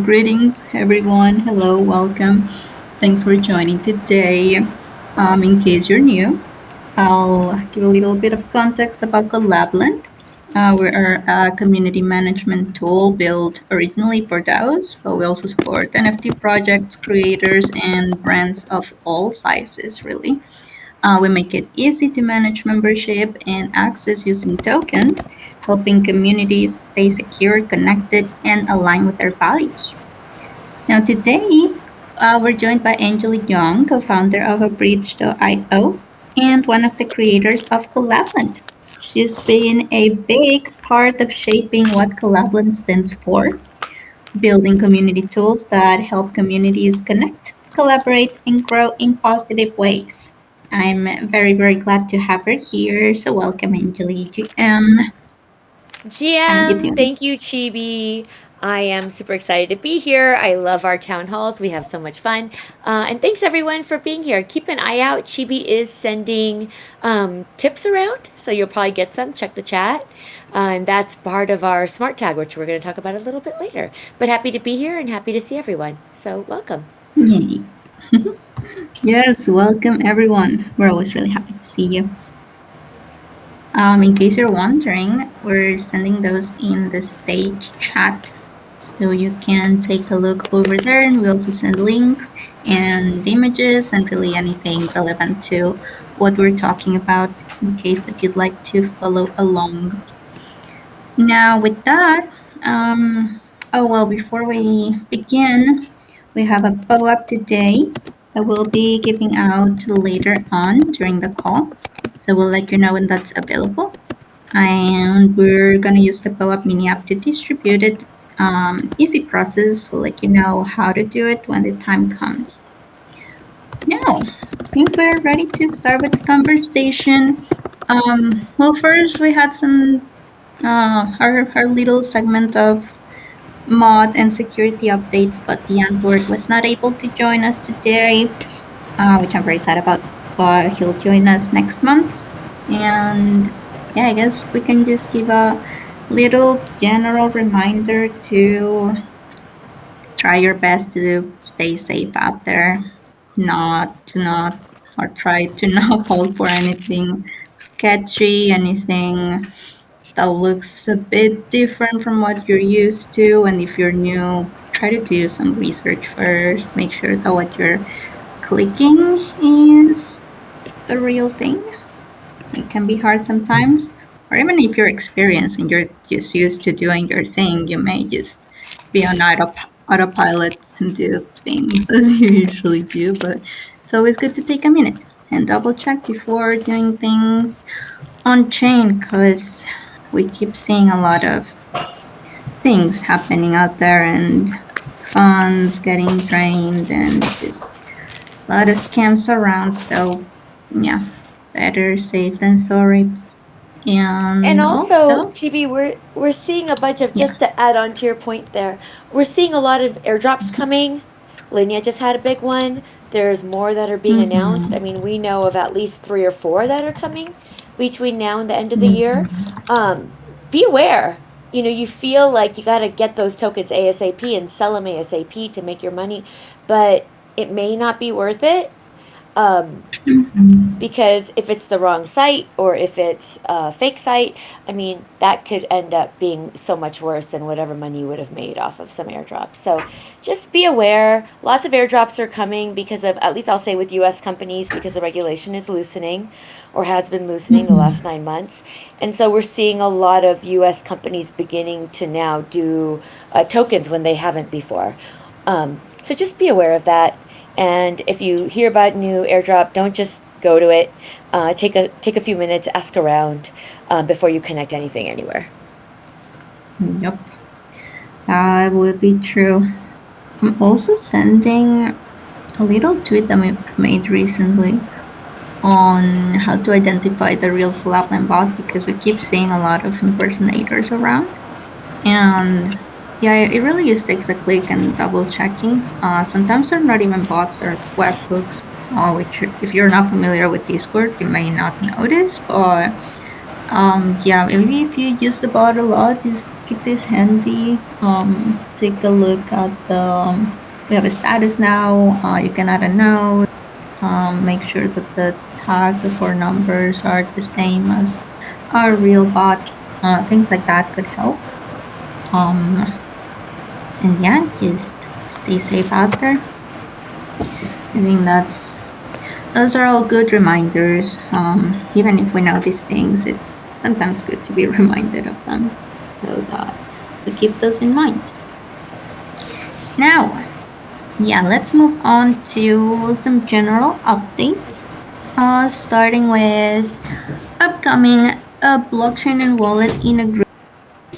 Greetings, everyone. Hello, welcome. Thanks for joining today. In case you're new, I'll give a little bit of context about Collab.Land. We're a community management tool built originally for DAOs, but we also support NFT projects, creators, and brands of all sizes, really. We make it easy to manage membership and access using tokens, helping communities stay secure, connected, and aligned with their values. Now, today, we're joined by Angela Young, co founder of Bridge.io and one of the creators of Collab.Land. She's been a big part of shaping what Collab.Land stands for, building community tools that help communities connect, collaborate, and grow in positive ways. I'm very, very glad to have her here. So, welcome, Angela GM. How are you GM, doing? thank you, Chibi. I am super excited to be here. I love our town halls. We have so much fun. And thanks everyone for being here. Keep an eye out. Chibi is sending tips around, so you'll probably get some. Check the chat. And that's part of our SmartTag, which we're going to talk about a little bit later. But happy to be here and happy to see everyone. So, welcome. Yay. Yes, welcome everyone. We're always really happy to see you. In case you're wondering, we're sending those in the stage chat. So you can take a look over there, and we also send links and images and really anything relevant to what we're talking about in case that you'd like to follow along. Now, with that, oh well, before we begin, we have a POAP today that we'll be giving out later on during the call. So we'll let you know when that's available. And we're going to use the POAP mini app to distribute it. Easy process. We'll let you know how to do it when the time comes. Now, I think we're ready to start with the conversation. Well, first, we had our little segment of mod and security updates, but the Antwoord was not able to join us today, which I'm very sad about. But he'll join us next month. And yeah, I guess we can just give a little general reminder to try your best to stay safe out there, not or try to not fall for anything sketchy, anything that looks a bit different from what you're used to. And if you're new, try to do some research first. Make sure that what you're clicking is the real thing. It can be hard sometimes. Or even if you're experienced and you're just used to doing your thing, you may just be on autopilot and do things as you usually do. But it's always good to take a minute and double check before doing things on chain because we keep seeing a lot of things happening out there and funds getting drained and just a lot of scams around. So, yeah, better safe than sorry. And And also, also, Chibi, we're seeing a bunch of, yeah. just to add on to your point there, we're seeing a lot of airdrops coming. Linear just had a big one. There's more that are being announced. I Mm-hmm. mean, we know of at least three or four that are coming between now and the end of the year. Mm-hmm. Be aware. You know, you feel like you got to get those tokens ASAP and sell them ASAP to make your money, but it may not be worth it. Um, Mm-hmm. because if it's the wrong site or if it's a fake site, I mean, that could end up being so much worse than whatever money you would have made off of some airdrops. So just be aware. Lots of airdrops are coming because of, at least I'll say with US companies, because the regulation is loosening or has been loosening the last Mm-hmm. 9 months. And so we're seeing a lot of US companies beginning to now do tokens when they haven't before. So just be aware of that. And if you hear about new airdrop, don't just go to it. Take a few minutes, ask around before you connect anything anywhere. Yep, that would be true. I'm also sending a little tweet that I made recently on how to identify the real Collab.Land bot because we keep seeing a lot of impersonators around. And yeah, it really just takes a click and double checking. Sometimes they're not even bots or webhooks. which if you're not familiar with Discord, you may not notice. But yeah, maybe if you use the bot a lot, just keep this handy. Take a look at the. We have a status now. You can add a note. Make sure that the tag, the four numbers are the same as our real bot. Things like that could help. Um, and yeah, just stay safe out there. I think those are all good reminders. Even if we know these things, it's sometimes good to be reminded of them, so that we keep those in mind. Now, yeah, let's move on to some general updates. Starting with upcoming blockchain and wallet integrations,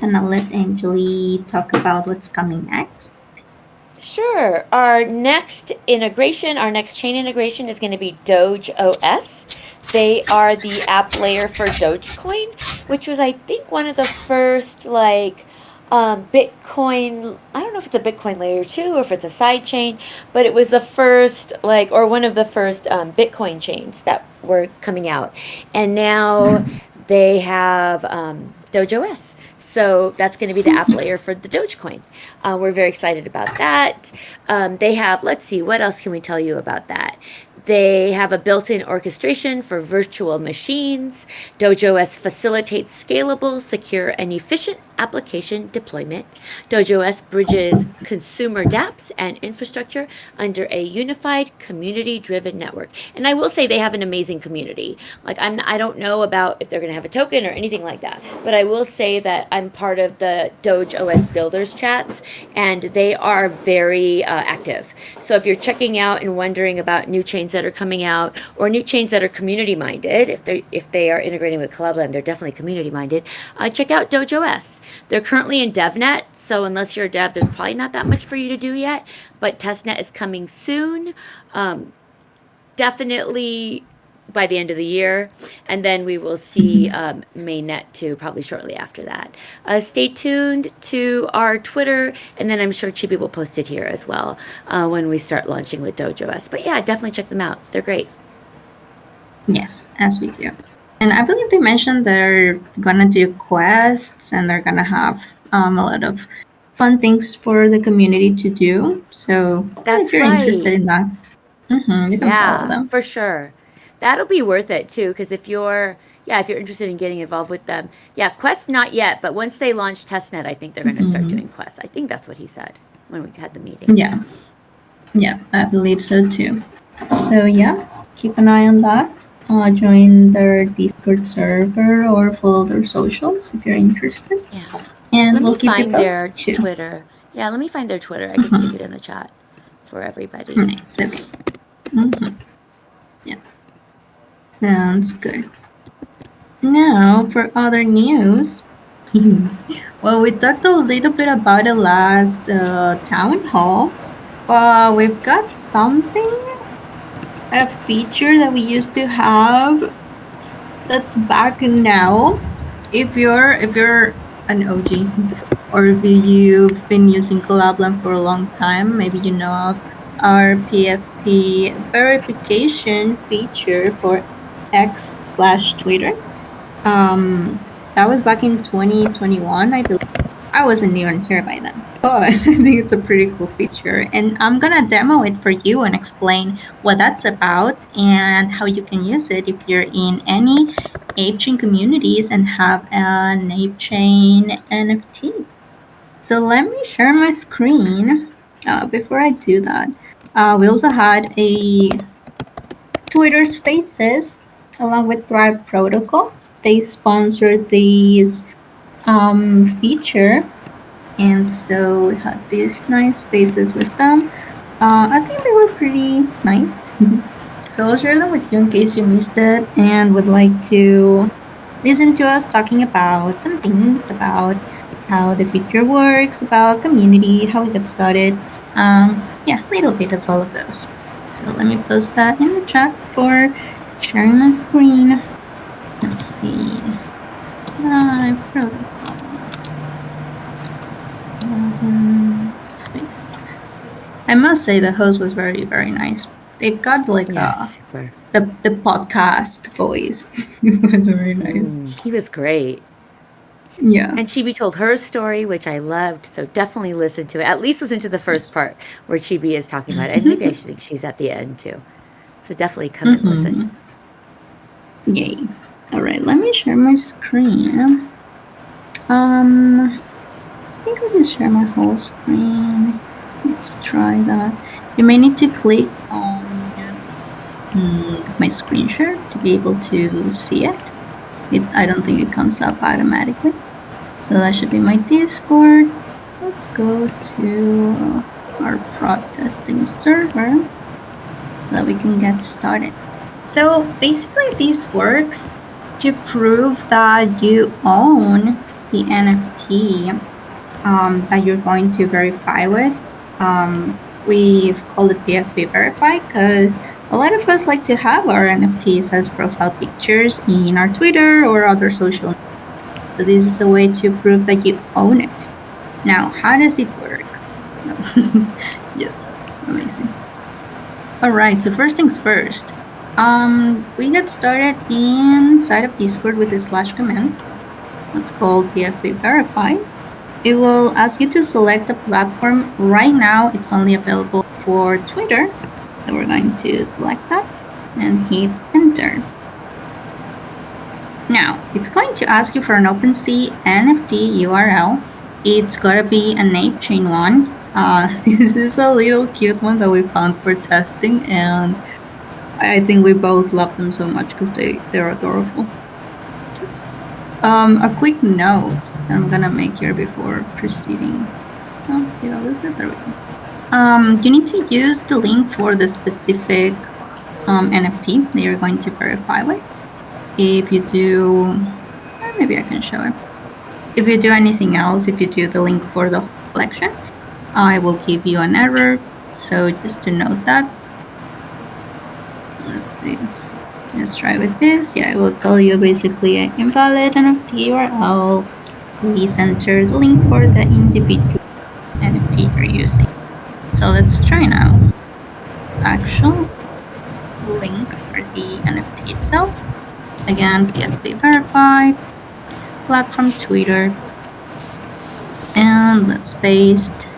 and I'll let Angeli talk about what's coming next. Sure. Our next integration, our next chain integration is going to be Doge OS. They are the app layer for Dogecoin, which was, I think, one of the first Bitcoin. I don't know if it's a Bitcoin layer two or if it's a side chain, but it was the first or one of the first Bitcoin chains that were coming out, and now they have Doge OS. So that's going to be the app layer for the Dogecoin. We're very excited about that. They have, let's see, what else can we tell you about that? They have a built-in orchestration for virtual machines. DogeOS facilitates scalable, secure, and efficient application deployment. DogeOS bridges consumer dApps and infrastructure under a unified, community-driven network. And I will say they have an amazing community. I don't know about if they're going to have a token or anything like that, but I will say that I'm part of the DogeOS builders chats, and they are very active. So if you're checking out and wondering about new chains that are coming out or new chains that are community minded, if they are integrating with Collab.Land, they're definitely community minded. Check out DogeOS. They're currently in DevNet, so unless you're a dev, there's probably not that much for you to do yet. But testnet is coming soon. Definitely by the end of the year, and then we will see mainnet too, probably shortly after that. Stay tuned to our Twitter, and then I'm sure Chibi will post it here as well when we start launching with DogeOS. But yeah, definitely check them out. They're great. Yes, as we do. And I believe they mentioned they're gonna do quests and they're gonna have a lot of fun things for the community to do. So if That's you're interested right. in that, you can follow Yeah, them. for sure. That'll be worth it too, because if you're interested in getting involved with them, yeah, Quest not yet, but once they launch testnet, I think they're going to start Mm-hmm. doing Quest. I think that's what he said when we had the meeting. Yeah, yeah, I believe so too. So yeah, keep an eye on that. Join their Discord server or follow their socials if you're interested, Yeah. and Let we'll me keep you find their posted too. Twitter. Yeah, let me find their Twitter. I could stick it in the chat for everybody. Nice. Okay. Mm-hmm. Yeah, sounds good. Now, for other news, well, we talked a little bit about the last town hall, but we've got something, a feature that we used to have that's back now. If you're an OG, or if you've been using Collab.Land for a long time, maybe you know of our PFP verification feature for X/Twitter. That was back in 2021, I believe. I wasn't even here by then, but I think it's a pretty cool feature. And I'm gonna demo it for you and explain what that's about and how you can use it if you're in any ape chain communities and have an ape chain NFT. So let me share my screen. Before I do that, we also had a Twitter Spaces along with Thrive Protocol. They sponsored these feature, and so we had these nice spaces with them. I think they were pretty nice. So I'll share them with you in case you missed it and would like to listen to us talking about some things about how the feature works, about community, how we got started. Yeah, a little bit of all of those. So let me post that in the chat for sharing my screen. Let's see. Protocol. Spaces. I must say the host was very, very nice. They've got like Yes, super. the podcast voice. It was very nice. He was great. Yeah. And Chibi told her story, which I loved. So definitely listen to it. At least listen to the first part where Chibi is talking about it. And maybe I should think she's at the end too. So definitely come and listen. Mm-hmm. Yay. All right, let me share my screen. I think I'll just share my whole screen. Let's try that. You may need to click on my screen share to be able to see it. I don't think it comes up automatically. So that should be my Discord. Let's go to our protesting server so that we can get started. So basically this works to prove that you own the NFT that you're going to verify with. We've called it PFP Verify because a lot of us like to have our NFTs as profile pictures in our Twitter or other social media. So this is a way to prove that you own it. Now, how does it work? Yes, amazing. All right, so first things first. We get started inside of Discord with the slash command. That's called PFP Verify. It will ask you to select a platform. Right now, it's only available for Twitter. So we're going to select that and hit enter. Now, it's going to ask you for an OpenSea NFT URL. It's gotta be an ape chain one. This is a little cute one that we found for testing, and I think we both love them so much because they're adorable. A quick note that I'm gonna make here before proceeding. Oh, did I lose it? There we go. You need to use the link for the specific NFT that you're going to verify with. If you do, maybe I can show it. If you do anything else, if you do the link for the whole collection, I will give you an error. So just to note that. Let's see. Let's try with this. Yeah, it will tell you basically invalid NFT URL. Please enter the link for the individual NFT you're using. So let's try now. Actual link for the NFT itself. Again, PFP verified, platform Twitter, and let's paste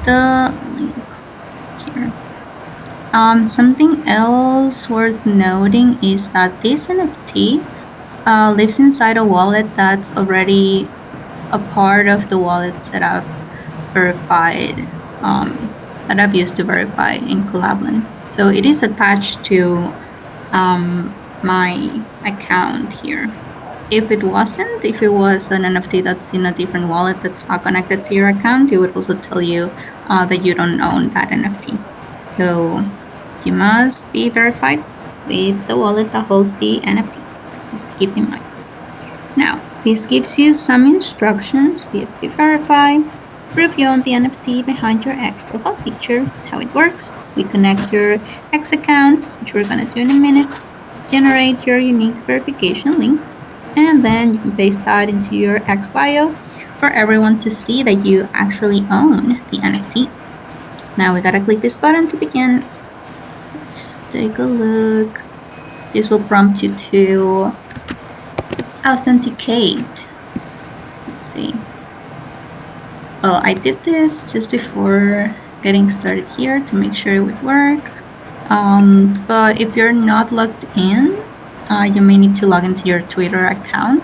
the link here. Something else worth noting is that this NFT lives inside a wallet that's already a part of the wallets that I've verified, that I've used to verify in Collab.Land. So it is attached to my account here. If it wasn't, if it was an NFT that's in a different wallet that's not connected to your account, it would also tell you that you don't own that NFT. So you must be verified with the wallet that holds the NFT, just to keep in mind. Now, this gives you some instructions. PFP verify, prove you own the NFT behind your X profile picture. How it works: we connect your X account, which we're gonna do in a minute, generate your unique verification link, and then you can paste that into your X bio for everyone to see that you actually own the NFT. Now we gotta click this button to begin. Let's take a look. This will prompt you to authenticate. Let's see. Well, I did this just before getting started here to make sure it would work. But if you're not logged in, you may need to log into your Twitter account.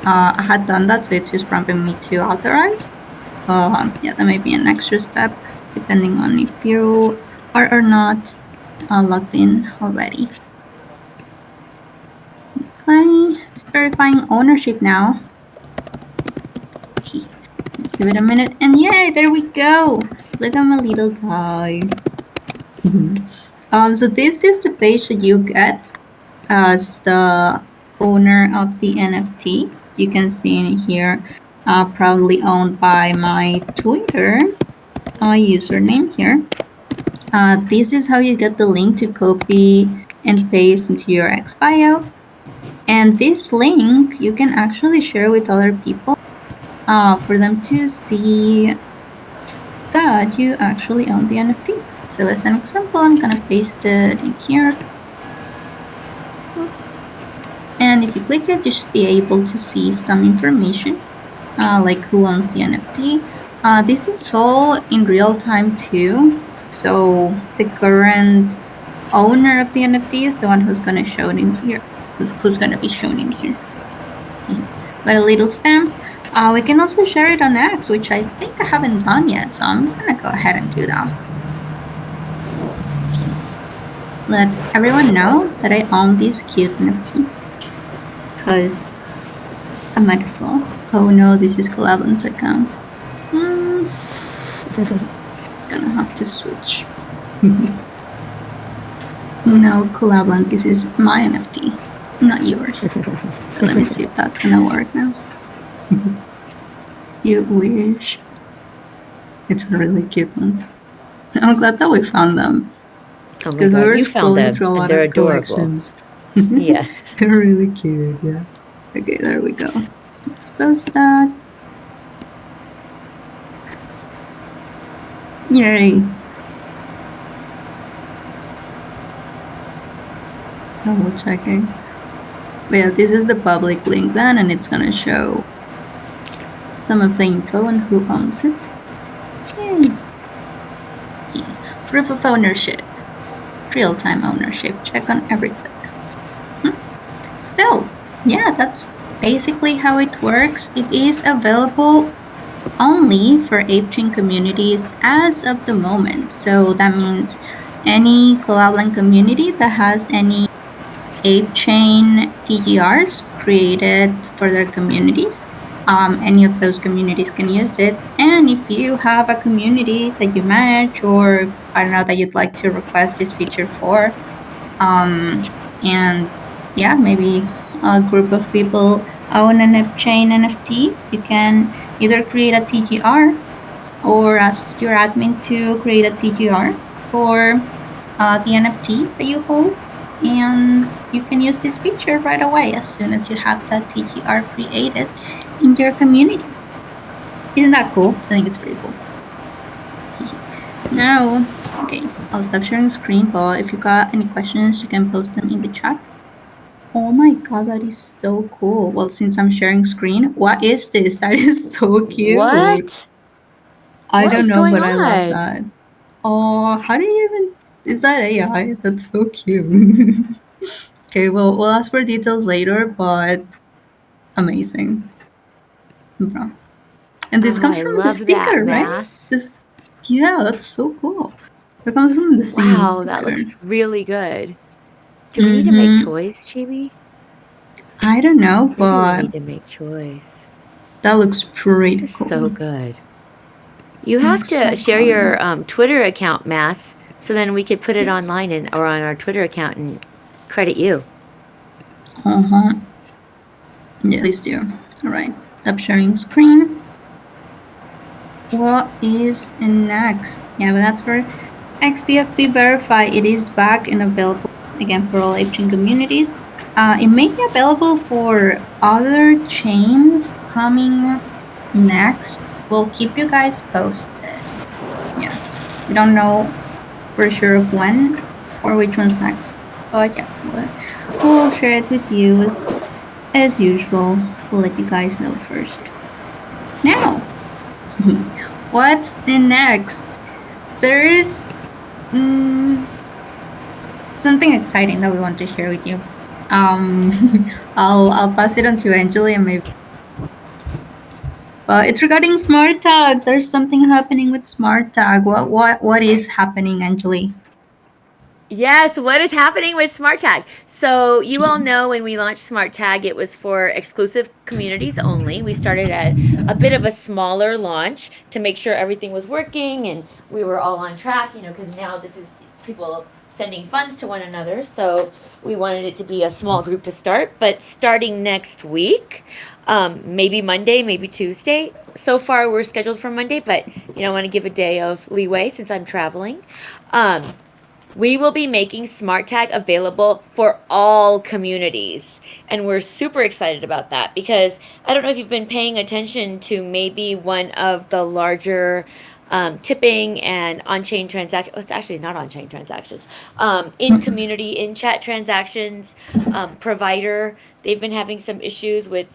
I had done that, so it's just prompting me to authorize. Yeah, that may be an extra step depending on if you are or not logged in already. Okay, it's verifying ownership now. Let's give it a minute, and yeah, there we go. Look at my little guy. So this is the page that you get as the owner of the NFT. You can see in here, proudly owned by my Twitter username here. This is how you get the link to copy and paste into your X bio. And this link you can actually share with other people for them to see that you actually own the NFT. So as an example, I'm gonna paste it in here. And if you click it, you should be able to see some information, like who owns the NFT. This is all in real time too. So the current owner of the NFT is the one who's gonna show it in here. So who's gonna be shown in here. Got a little stamp. We can also share it on X, which I think I haven't done yet. So I'm gonna go ahead and do that. Let everyone know that I own this cute NFT. Because I might as well. Oh no, this is Collab.Land's account. Gonna have to switch. No, Collab.Land, this is my NFT, not yours. So let me see if that's gonna work now. You wish. It's a really cute one. I'm glad that we found them. Oh my Because we god, were you found scrolling them through a and lot they're of adorable. collections. Yes. They're really cute, yeah. Okay, there we go. Let's post that. Yay. Double checking. But yeah, this is the public link then, and it's gonna show some of the info and who owns it. Yay. Proof of ownership. Real-time ownership. Check on every click. So, yeah, that's basically how it works. It is available only for ape-chain communities as of the moment. So that means any Collab.Land community that has any ape-chain TGRs created for their communities. Any of those communities can use it. And if you have a community that you manage, or I don't know, that you'd like to request this feature for, and yeah, maybe a group of people own an ape-chain NFT, you can either create a TGR or ask your admin to create a TGR for the NFT that you hold, and you can use this feature right away as soon as you have that TGR created in your community. Isn't that cool? I think it's pretty cool. Now, okay, I'll stop sharing screen, but if you got any questions, you can post them in the chat. Oh my god, that is so cool. Well, since I'm sharing screen, what is this? That is so cute. What? I What don't is know, going but I love on? that. Oh, how do you even? Is that AI? That's so cute. Okay, well, we'll ask for details later, but amazing, bro. And this Oh, comes I from the love that, sticker, right? Mass. This, yeah, that's so cool. It comes from the same Wow, that sticker. looks really good. Do we need to make Mm-hmm. toys, Chibi? I don't know, Maybe we but need to make toys. that looks This pretty is cool. so good. You It have looks to so share cool. your Twitter account, Mass, so then we could put it Yes. online and or on our Twitter account and credit you. Uh-huh. Yeah, please do. All right. Stop sharing screen. What is next? Yeah, but that's for XBFP Verify. It is back and available again for all Ape-chain communities. It may be available for other chains coming next. We'll keep you guys posted. Yes, we don't know for sure of when or which one's next, but yeah, we'll share it with you as usual. We'll let you guys know first. Now, what's next? There's something exciting that we want to share with you. I'll pass it on to Angeli and maybe. It's regarding SmartTag. There's something happening with SmartTag. What is happening, Angeli? Yes, what is happening with SmartTag? So, you all know when we launched SmartTag, it was for exclusive communities only. We started at a bit of a smaller launch to make sure everything was working and we were all on track, because now this is people sending funds to one another. So, we wanted it to be a small group to start. But starting next week, maybe Monday, maybe Tuesday. So far, we're scheduled for Monday, but I want to give a day of leeway since I'm traveling. We will be making SmartTag available for all communities. And we're super excited about that because I don't know if you've been paying attention to maybe one of the larger tipping and on-chain transaction. Oh, it's actually not on-chain transactions. In community, in chat transactions, provider. They've been having some issues with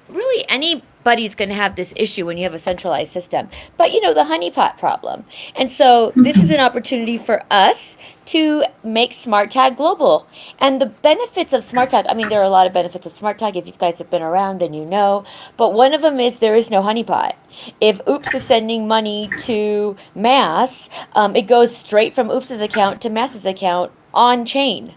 really anybody's going to have this issue when you have a centralized system. But the honeypot problem. And so this is an opportunity for us to make SmartTag global. And the benefits of SmartTag, I mean, there are a lot of benefits of SmartTag if you guys have been around and you know, but one of them is there is no honeypot. If Oops is sending money to Mass, it goes straight from Oops's account to Mass's account on chain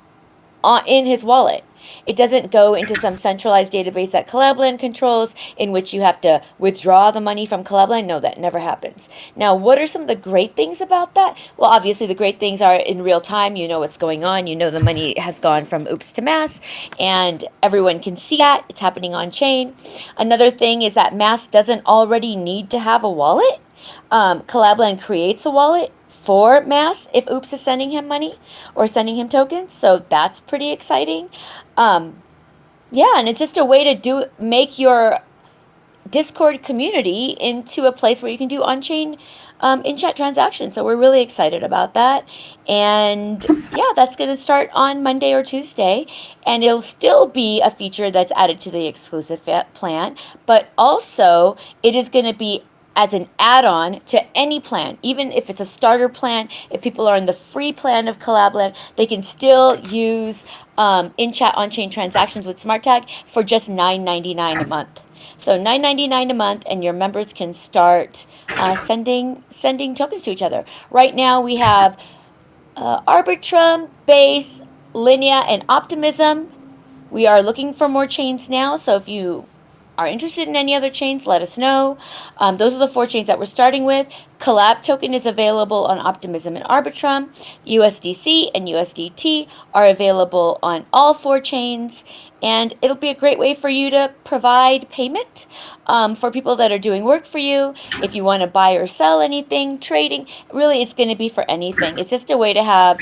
in his wallet. It doesn't go into some centralized database that Collab.Land controls, in which you have to withdraw the money from Collab.Land. No, that never happens. Now, what are some of the great things about that? Well, obviously, the great things are in real time. You know what's going on. You know the money has gone from Oops to Mass, and everyone can see that. It's happening on chain. Another thing is that Mass doesn't already need to have a wallet. Collab.Land creates a wallet for Mass if Oops is sending him money or sending him tokens. So that's pretty exciting. Um, yeah, and it's just a way to make your Discord community into a place where you can do on-chain in-chat transactions. So we're really excited about that. And yeah, that's going to start on Monday or Tuesday. And it'll still be a feature that's added to the exclusive plan. But also, it is going to be as an add-on to any plan, even if it's a starter plan. If people are on the free plan of Collab.Land, they can still use in-chat on-chain transactions with SmartTag for just $9.99 a month. So $9.99 a month, and your members can start sending tokens to each other. Right now, we have Arbitrum, Base, Linea, and Optimism. We are looking for more chains now, so if you are interested in any other chains, let us know. Those are the 4 chains that we're starting with. Collab token is available on Optimism and Arbitrum. USDC and USDT are available on all 4 chains. And it'll be a great way for you to provide payment for people that are doing work for you. If you want to buy or sell anything, trading, really it's going to be for anything. It's just a way to have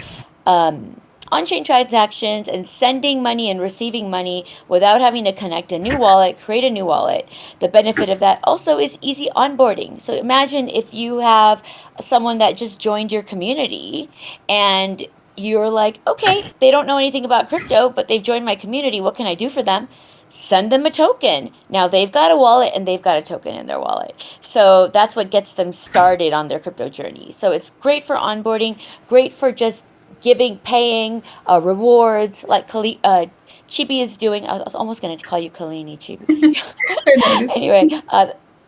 on-chain transactions and sending money and receiving money without having to connect a new wallet, create a new wallet. The benefit of that also is easy onboarding. So imagine if you have someone that just joined your community and you're like, okay, they don't know anything about crypto, but they've joined my community. What can I do for them? Send them a token. Now they've got a wallet and they've got a token in their wallet. So that's what gets them started on their crypto journey. So it's great for onboarding, great for just giving, paying, rewards, like Chibi is doing. I was almost going to call you Kalini Chibi. I noticed. Anyway,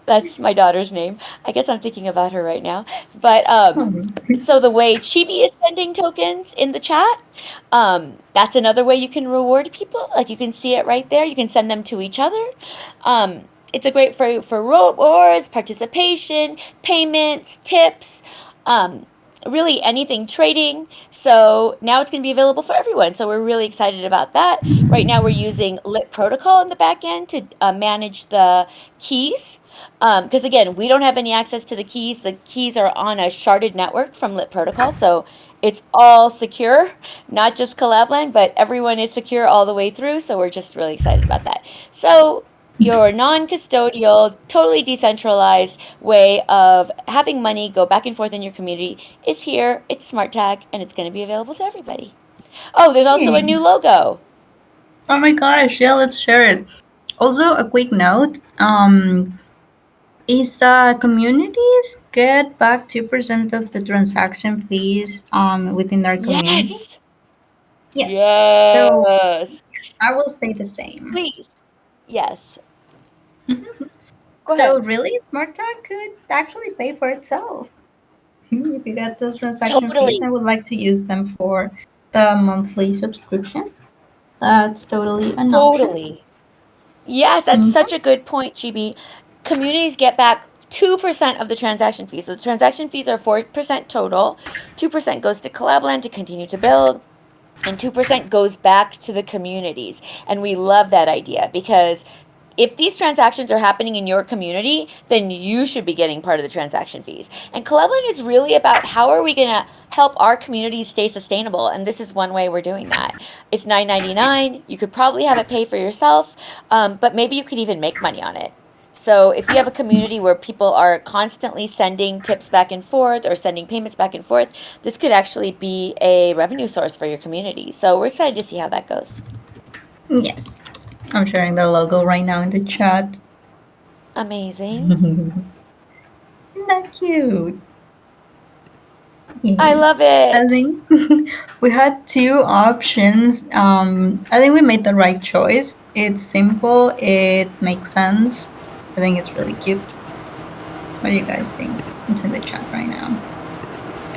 that's my daughter's name. I guess I'm thinking about her right now. But so the way Chibi is sending tokens in the chat, that's another way you can reward people. Like you can see it right there. You can send them to each other. It's a great for rewards, participation, payments, tips. Really anything trading. So now it's going to be available for everyone. So we're really excited about that. Right now we're using Lit Protocol in the back end to manage the keys. Because again, we don't have any access to the keys. The keys are on a sharded network from Lit Protocol. So it's all secure, not just Collab.Land, but everyone is secure all the way through. So we're just really excited about that. So your non-custodial, totally decentralized way of having money go back and forth in your community is here. It's SmartTag, and it's going to be available to everybody. Oh, there's also a Yay. new logo. Oh my gosh, yeah, let's share it. Also, a quick note, is communities get back 2% of the transaction fees within our community? Yes. Yes. So Yes. I will stay the same. Please. Yes. Go So ahead. really, Smart Tag could actually pay for itself. If you get those transaction fees, Totally. I would like to use them for the monthly subscription. That's totally an option. Totally. Yes, that's such a good point, GB. Communities get back 2% of the transaction fees. So the transaction fees are 4% total. 2% goes to Collab.Land to continue to build, and 2% goes back to the communities. And we love that idea because if these transactions are happening in your community, then you should be getting part of the transaction fees. And Collab.Land is really about how are we going to help our communities stay sustainable, and this is one way we're doing that. It's $9.99. You could probably have it pay for yourself, but maybe you could even make money on it. So if you have a community where people are constantly sending tips back and forth or sending payments back and forth, this could actually be a revenue source for your community. So we're excited to see how that goes. Yes. I'm sharing the logo right now in the chat. Amazing. Isn't that cute? I Yay. love I it. think we had two options. I think we made the right choice. It's simple, it makes sense. I think it's really cute. What do you guys think? It's in the chat right now.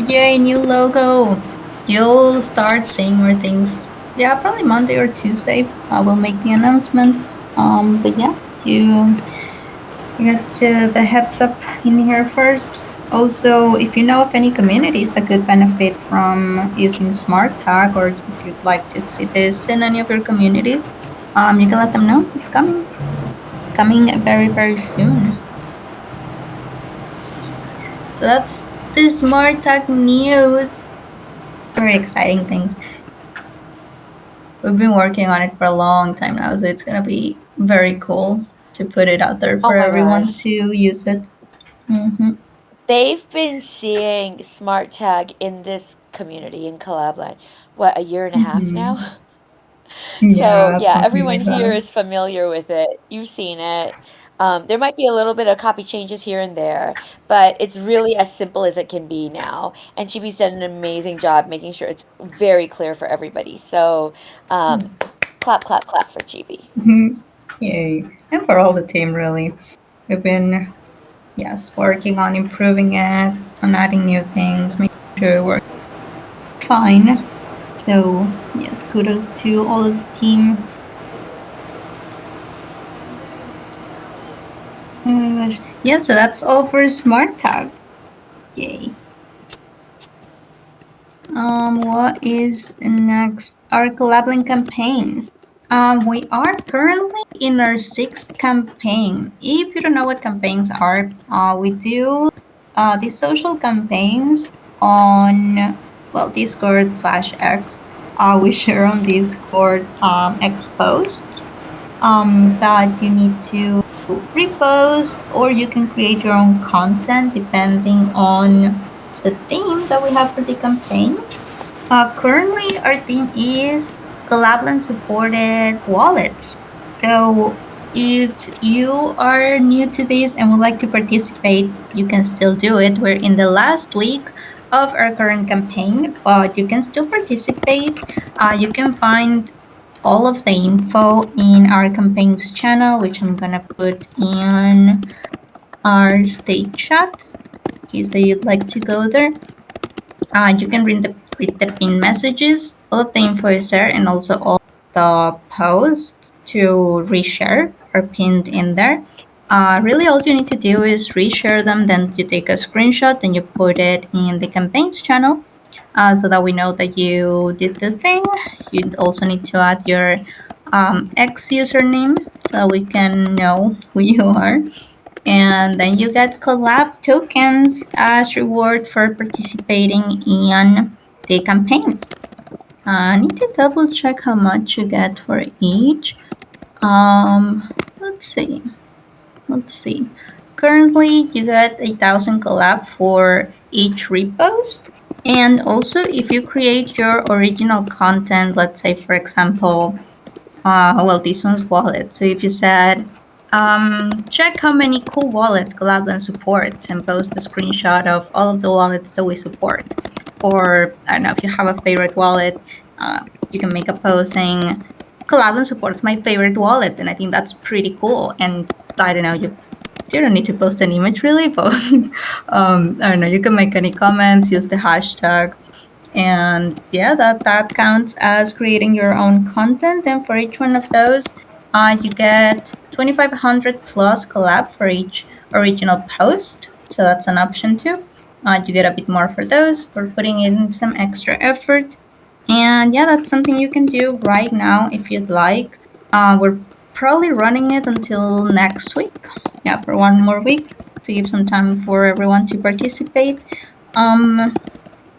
Yay, new logo. You'll start seeing more things. Yeah, probably Monday or Tuesday. I will make the announcements. But yeah, you got the heads up in here first. Also, if you know of any communities that could benefit from using SmartTag, or if you'd like to see this in any of your communities, you can let them know. It's coming very very soon. So that's the SmartTag news. Very exciting things. We've been working on it for a long time now, so it's gonna be very cool to put it out there Oh for my everyone gosh. to use it. Mm-hmm. They've been seeing Smart Tag in this community in Collab.Land, what, a year and a half Mm-hmm. now? So Yeah, yeah, something everyone like here that. is familiar with it. You've seen it. There might be a little bit of copy changes here and there, but it's really as simple as it can be now. And Chibi's done an amazing job making sure it's very clear for everybody. So clap, clap, clap for Chibi. Mhm. Yay. And for all the team, really. We've been, yes, working on improving it, on adding new things, making sure it works fine. So, yes, kudos to all of the team. Oh my gosh. Yeah, so that's all for Smart Tag. Yay. What is next? Our Collab.Land campaigns. We are currently in our sixth campaign. If you don't know what campaigns are, we do these social campaigns on, well, Discord/X. We share on Discord X posts that you need to repost, or you can create your own content depending on the theme that we have for the campaign. Currently, our theme is Collab.Land supported wallets. So, if you are new to this and would like to participate, you can still do it. We're in the last week of our current campaign, but you can still participate. You can find all of the info in our campaigns channel, which I'm gonna put in our state chat in case that you'd like to go there. You can read the pin messages. All of the info is there, and also all the posts to reshare are pinned in there. Really, all you need to do is reshare them. Then you take a screenshot and you put it in the campaigns channel, so that we know that you did the thing. You also need to add your X username so we can know who you are. And then you get collab tokens as reward for participating in the campaign. I need to double check how much you get for each. Let's see. Let's see. Currently, you get 1,000 collab for each repost. And also, if you create your original content, let's say, for example, well, this one's wallet. So if you said, check how many cool wallets Collab.Land supports and post a screenshot of all of the wallets that we support. Or I don't know, if you have a favorite wallet, you can make a post saying, Collab.Land supports my favorite wallet. And I think that's pretty cool. And I don't know, you don't need to post an image really, but I don't know, you can make any comments, use the hashtag, and yeah, that counts as creating your own content. And for each one of those, you get 2,500 plus collab for each original post, so that's an option too. You get a bit more for those for putting in some extra effort. And yeah, that's something you can do right now if you'd like. We're probably running it until next week, yeah, for one more week, to give some time for everyone to participate. um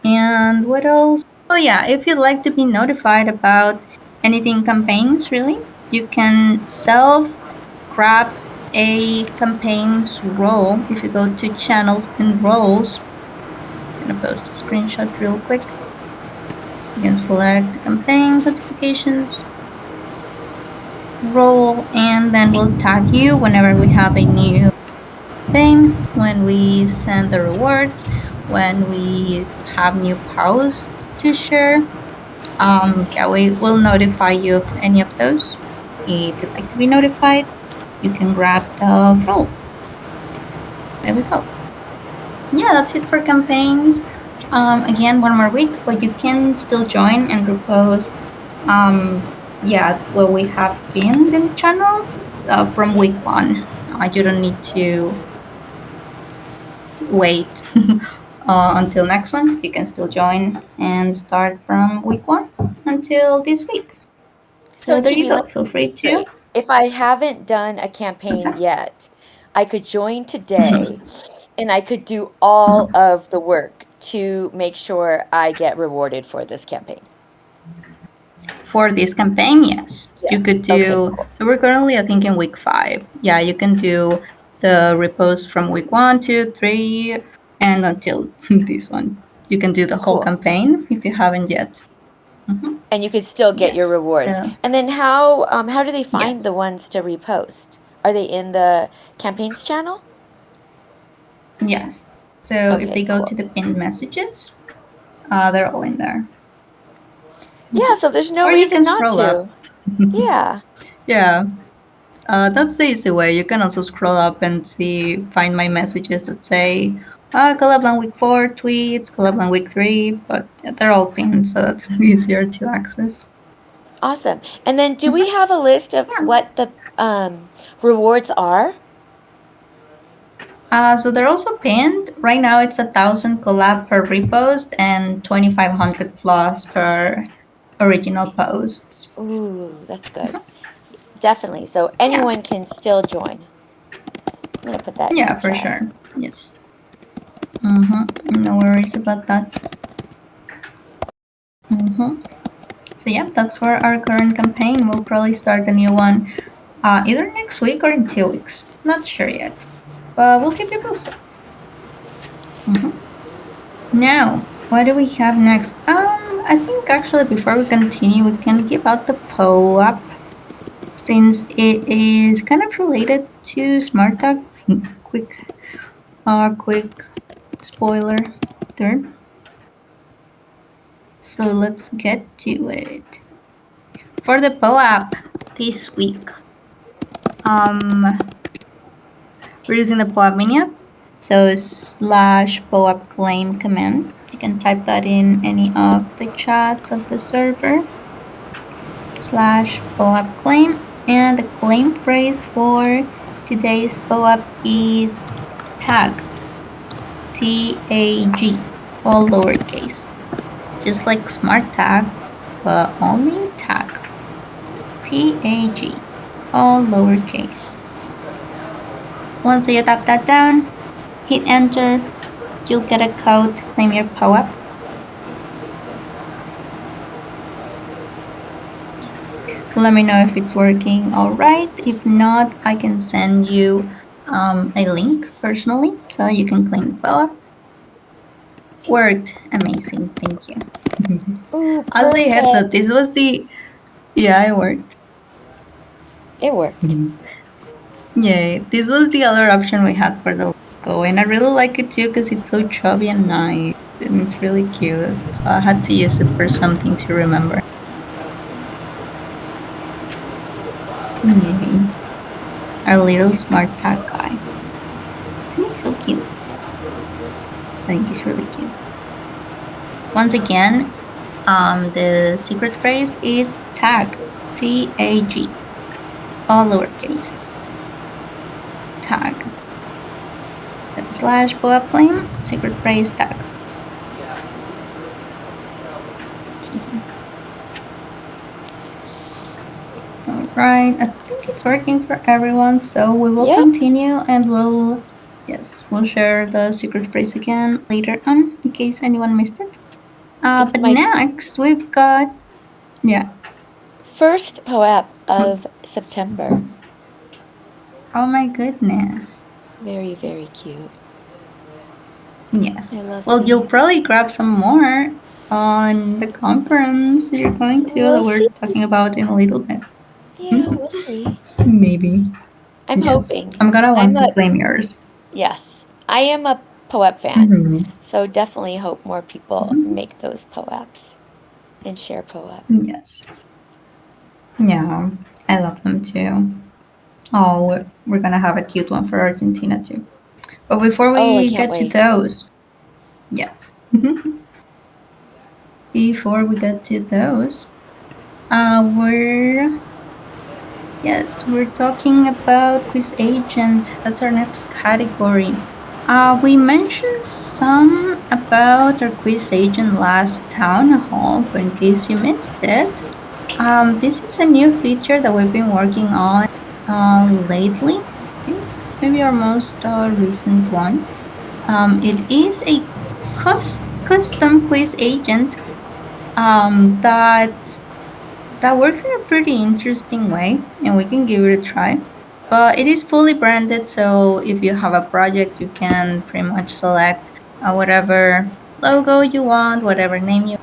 and what else? Oh, yeah, if you'd like to be notified about anything campaigns, really, you can self grab a campaigns role. If you go to channels and roles, I'm gonna post a screenshot real quick. You can select the campaigns, notifications, role, and then we'll tag you whenever we have a new campaign, when we send the rewards, when we have new posts to share. Yeah, we will notify you of any of those. If you'd like to be notified, you can grab the role. There we go. Yeah, that's it for campaigns. Again, one more week, but you can still join and repost. Yeah, well, we have been in the channel from week one. You don't need to wait until next one. You can still join and start from week one until this week. So, So there you Chibi, let go. Feel me get free this to. straight. If I haven't done a What's campaign that? yet, I could join today and I could do all of the work to make sure I get rewarded for this campaign. For this campaign, yes, you Yes. could Okay, do. cool. So we're currently, I think, in week 5. Yeah, you can do the repost from week 1, 2, 3, and until this one. You can do the whole Cool. campaign if you haven't yet. Hmm. And you could still get your Yes. rewards. So And then how do they find the yes, ones to repost? Are they in the campaigns channel? yes. So if they Okay, go to cool. the pinned messages, they're all in there. Yeah, Hmm. so there's no Or you reason can not scroll up. to. Yeah. Yeah, that's the easy way. You can also scroll up and see, find my messages that say, Collab.Land Week 4 tweets, Collab.Land Week 3, but yeah, they're all pinned, so that's easier to access. Awesome. And then do we Mhm. have a list of Yeah. what the rewards are? So they're also pinned. Right now it's 1,000 collab per repost and 2,500 plus per original posts. Ooh, that's good. Definitely. So Yeah. anyone can still join. I'm gonna put that in the Yeah, for chat. sure. Yes. No worries about that. Mm-hmm. So yeah, that's for our current campaign. We'll probably start a new one either next week or in 2 weeks. Not sure yet, but we'll keep you posted. Hmm. Now, what do we have next? I think actually before we continue, we can give out the POAP since it is kind of related to SmartTag. Quick spoiler there. So let's get to it. For the POAP this week, um, we're using the POAP mini app. So slash POAP claim command. You can type that in any of the chats of the server. Slash POAP claim. And the claim phrase for today's POAP is tag. TAG. All lowercase. Just like SmartTag, but only tag. TAG. All lowercase. Once you tap that down, hit enter, you'll get a code to claim your POAP. Let me know if it's working all right. If not, I can send you a link personally so you can claim the POAP. Worked. Amazing. Thank you. Ooh, I'll say heads up. perfect. This was the. Yeah, it worked. It worked. Yay. This was the other option we had for the logo. And I really like it too because it's so chubby and nice. And it's really cute. So I had to use it for something to remember. Yay. Our little smart tag guy. Isn't he so cute? I think he's really cute. Once again, the secret phrase is tag. TAG. All lowercase. Tag. So slash POAP claim. Secret phrase tag. All right. I think it's working for everyone. So we will Yep. continue and we'll share the secret phrase again later on in case anyone missed it. It's But my next we've got, yeah. first POAP of September. Oh my goodness. Very, very cute. Yes. I love Well, you'll these. probably grab some more on the conference you're going to We'll that see. we're talking about in a little bit. Yeah, we'll see. Maybe. I'm Yes. hoping. I'm gonna I'm want to a claim yours. Yes. I am a POAP fan. Mhm. So definitely hope more people Mhm. make those POAPs and share POAP. Yes. Yeah. I love them too. Oh, we're gonna have a cute one for Argentina too. But before Oh, I we can't get to wait. those, yes. Before we get to those, we're yes, we're talking about quiz agent. That's our next category. We mentioned some about our quiz agent last town hall, but in case you missed it, this is a new feature that we've been working on lately. I think maybe our most recent one. It is a custom quiz agent that works in a pretty interesting way, and we can give it a try. But it is fully branded, so if you have a project, you can pretty much select whatever logo you want, whatever name you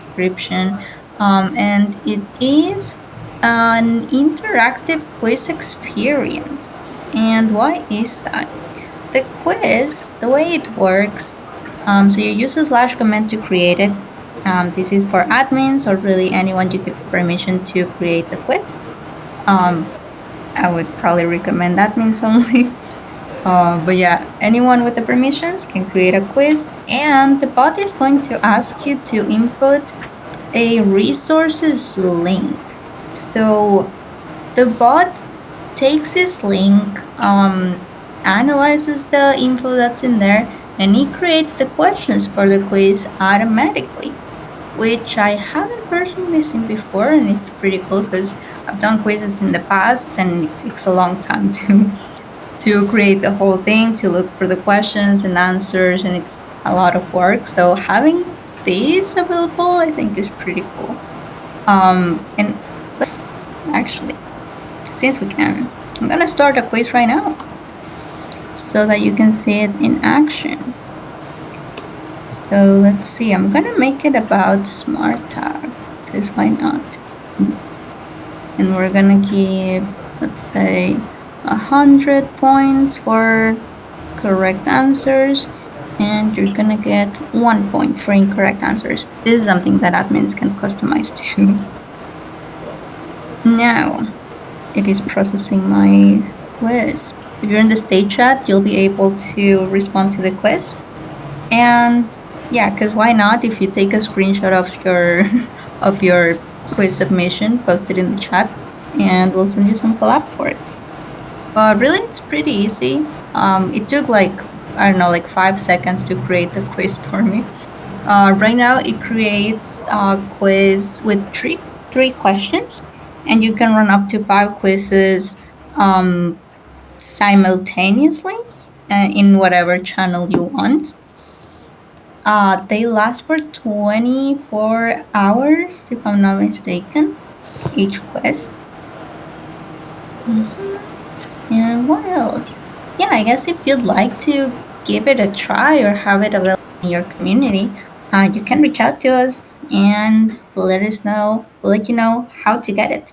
description, and it is an interactive quiz experience. And why is that? The quiz, the way it works, so you use a slash command to create it. This is for admins or really anyone you give permission to create the quiz. Um, I would probably recommend admins only. But yeah, anyone with the permissions can create a quiz, and the bot is going to ask you to input a resources link. So the bot takes this link, analyzes the info that's in there, and it creates the questions for the quiz automatically, which I haven't personally seen before, and it's pretty cool because I've done quizzes in the past, and it takes a long time to create the whole thing, to look for the questions and answers, and it's a lot of work. So having these available, I think, is pretty cool. And let's actually, since we can, I'm gonna start a quiz right now so that you can see it in action. So let's see, I'm gonna make it about SmartTag, because why not? And we're gonna give, let's say, 100 points for correct answers, and you're gonna get 1 point for incorrect answers. This is something that admins can customize too. Now, it is processing my quiz. If you're in the stage chat, you'll be able to respond to the quiz. And yeah, because why not? If you take a screenshot of your of your quiz submission, post it in the chat, and we'll send you some collab for it. But really, it's pretty easy. It took like, I don't know, like 5 seconds to create the quiz for me. Right now, it creates a quiz with three questions, and you can run up to 5 quizzes um, simultaneously in whatever channel you want. They last for 24 hours, if I'm not mistaken, each quiz. Mhm. And what else? Yeah, I guess if you'd like to give it a try or have it available in your community, you can reach out to us and let us know, let you know how to get it.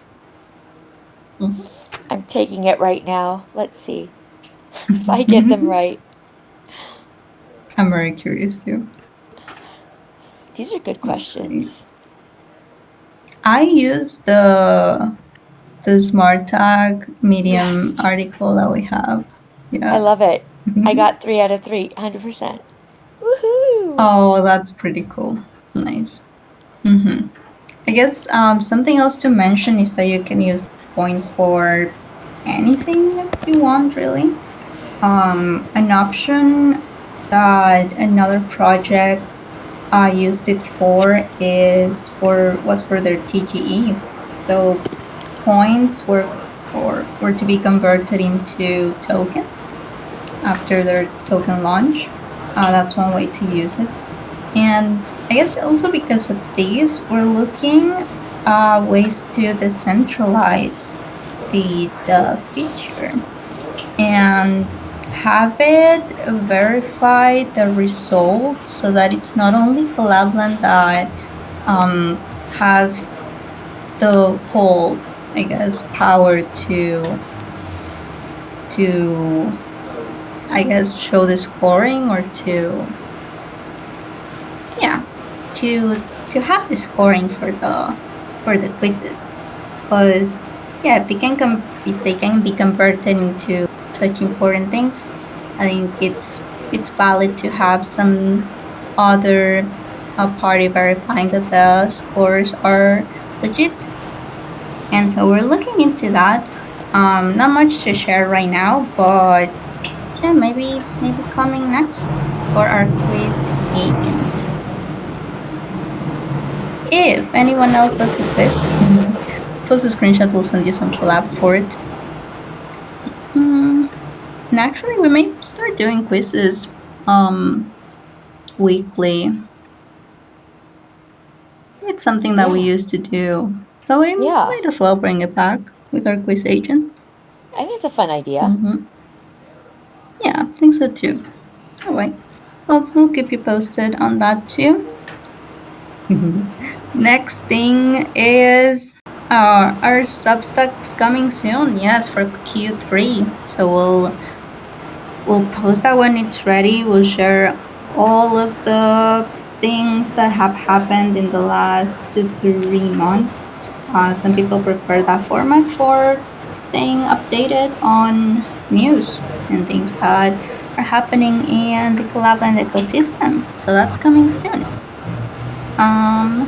I'm taking it right now. Let's see if I get them right. I'm very curious too. These are good Let's see. questions. I use the smart tag medium Yes. article that we have. I Yeah. love it. I got 3 out of 3, 100%. Woohoo! Oh, that's pretty cool. Nice. I guess something else to mention is that you can use points for anything that you want, really. An option that another project used it for is for was for their TGE. So points were to be converted into tokens after their token launch. That's one way to use it. And I guess also because of these, we're looking ways to decentralize these feature. and have it verify the results so that it's not only Collab.Land that has the whole, I guess, power to I guess show the scoring or to yeah to have the scoring for the quizzes because yeah if they can be converted into such important things, I think it's valid to have some other party verifying that the scores are legit. And so we're looking into that. Not much to share right now, but yeah, maybe coming next for our quiz agent. If anyone else does a quiz, post a screenshot. We'll send you some collab for it. Mm, and actually, we may start doing quizzes weekly. It's something that we Yeah. used to do, so we Yeah. might as well bring it back with our quiz agent. I think it's a fun idea. Mm-hmm. Yeah, I think so too. All right. Well, we'll keep you posted on that too. Next thing is our Substack's coming soon. Yes, for Q3. So we'll post that when it's ready. We'll share all of the things that have happened in the last 2 3 months. Some people prefer that format for staying updated on news and things that are happening in the Collab.Land ecosystem. So that's coming soon. Um,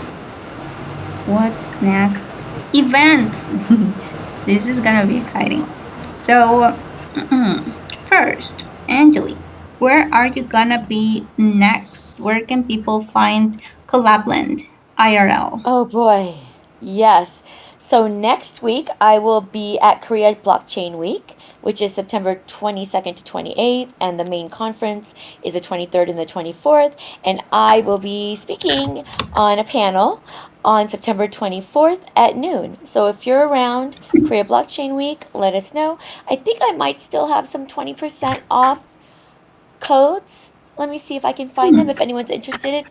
what's next? Events. This is gonna be exciting. So, first, Angeli, where are you gonna be next? Where can people find Collabland IRL? Oh boy. Yes. So next week I will be at Korea Blockchain Week, which is September 22nd to 28th, and the main conference is the 23rd and the 24th, and I will be speaking on a panel on September 24th at noon. So if you're around Korea Blockchain Week, let us know. I think I might still have some 20% off codes. Let me see if I can find them. Hmm. If anyone's interested,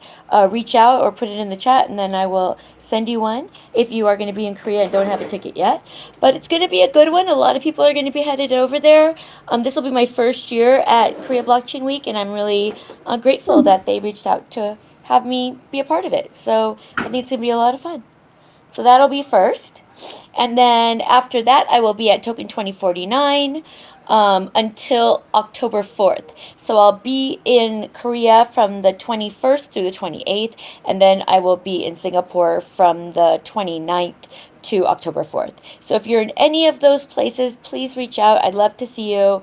reach out or put it in the chat, and then I will send you one if you are going to be in Korea and don't have a ticket yet. But it's going to be a good one. A lot of people are going to be headed over there. This will be my first year at Korea Blockchain Week, and I'm really grateful that they reached out to have me be a part of it. So I think it's going to be a lot of fun. So that'll be first. And then after that, I will be at Token 2049 until October 4th. So I'll be in Korea from the 21st through the 28th, and then I will be in Singapore from the 29th to October 4th. So if you're in any of those places, please reach out. I'd love to see you,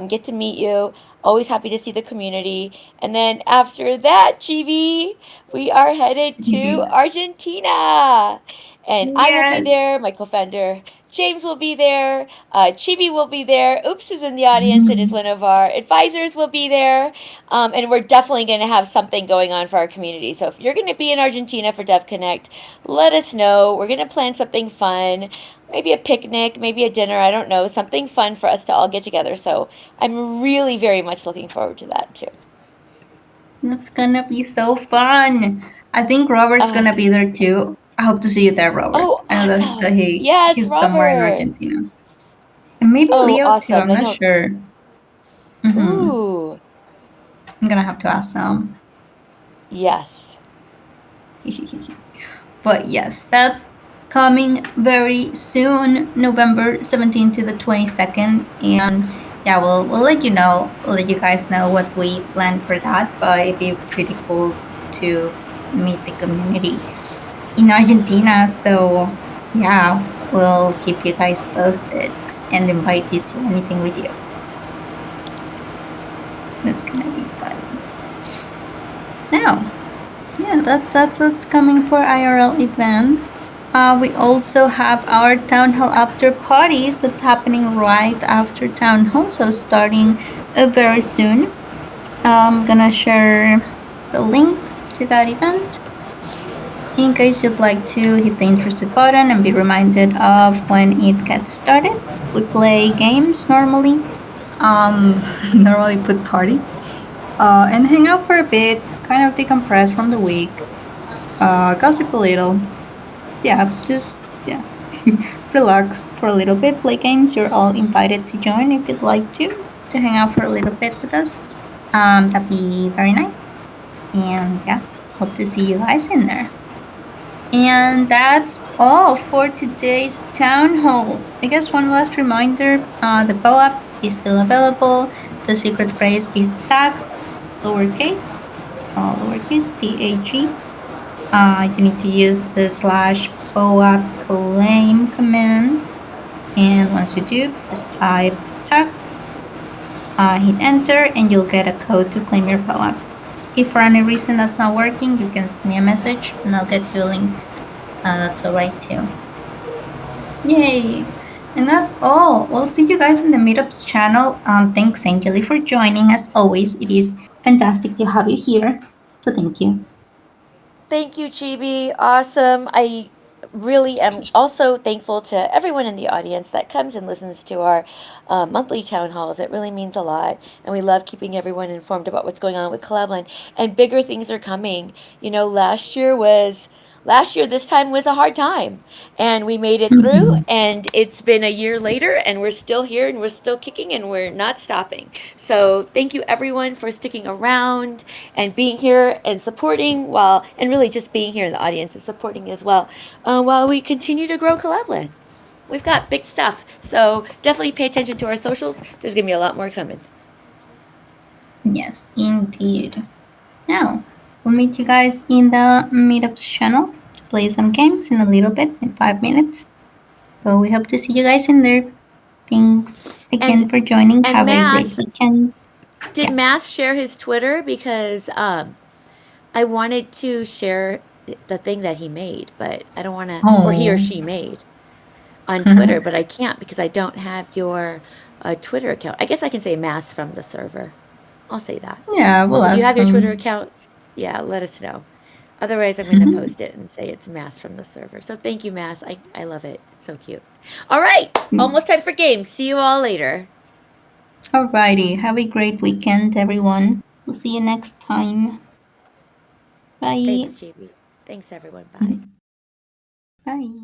get to meet you. Always happy to see the community. And then after that, GB, we are headed to Argentina. And I will be Yes. there. My co-founder James will be there. Chibi will be there. Oops is in the audience and is one of our advisors. Will be there. And we're definitely going to have something going on for our community. So if you're going to be in Argentina for Dev Connect, let us know. We're going to plan something fun. Maybe a picnic, maybe a dinner. I don't know. Something fun for us to all get together. So I'm really very much looking forward to that too. That's gonna be so fun. I think Robert's I gonna can't be wait. there too. I hope to see you there, Robert. Oh, I know that awesome. Yes, he's somewhere in Robert. Argentina. And maybe Oh, Leo too, awesome. I'm Then not he'll. sure. Hmm. Ooh. I'm gonna have to ask them. Yes. But yes, that's coming very soon, November 17th to the 22nd. And yeah, we'll let you know, we'll let you guys know what we plan for that. But it'd be pretty cool to meet the community in Argentina. So yeah, we'll keep you guys posted and invite you to anything we do. That's gonna be fun. Now, yeah, that's what's coming for IRL events. We also have our town hall after parties that's happening right after town hall, so starting very soon. I'm gonna share the link to that event in case you'd like to hit the interested button and be reminded of when it gets started. We play games normally. Normally put party and hang out for a bit, kind of decompress from the week, gossip a little. Yeah, just yeah, relax for a little bit, play games. You're all invited to join if you'd like to hang out for a little bit with us. That'd be very nice. And yeah, hope to see you guys in there. And that's all for today's town hall. I guess one last reminder: the POAP is still available. The secret phrase is tag, lowercase, lowercase tag. You need to use the slash POAP claim command. And once you do, just type tag, hit enter, and you'll get a code to claim your POAP. If for any reason that's not working, you can send me a message and I'll get you a link. That's alright too. Yay! And that's all. We'll see you guys in the Meetups channel. Thanks, Angeli, for joining. As always, it is fantastic to have you here. So thank you. Thank you, Chibi. Awesome. I really am also thankful to everyone in the audience that comes and listens to our monthly town halls. It really means a lot. And we love keeping everyone informed about what's going on with Collab.Land. And bigger things are coming. You know, last year this time was a hard time, and we made it through, Mhm. and it's been a year later and we're still here and we're still kicking and we're not stopping. So thank you everyone for sticking around and being here and supporting, while and really just being here in the audience and supporting as well, while we continue to grow Collab.Land. We've got big stuff, so definitely pay attention to our socials. There's gonna be a lot more coming. Yes, indeed. Now, we'll meet you guys in the Meetups channel to play some games in a little bit, in 5 minutes. So we hope to see you guys in there. Thanks again and for joining. and Have a great Mass, weekend. did Yeah. Mass share his Twitter? Because I wanted to share the thing that he made, but I don't want to, or he or Oh. she made on Twitter, but I can't because I don't have your Twitter account. I guess I can say Mass from the server. I'll say that. Yeah, we'll If you ask have your Twitter him. account, yeah, let us know. Otherwise, I'm going to post it and say it's Mass from the server. So thank you, Mass. I love it. It's so cute. All right. Almost time for games. See you all later. Alrighty. Have a great weekend, everyone. We'll see you next time. Bye. Thanks, JB. Thanks, everyone. Bye. Bye.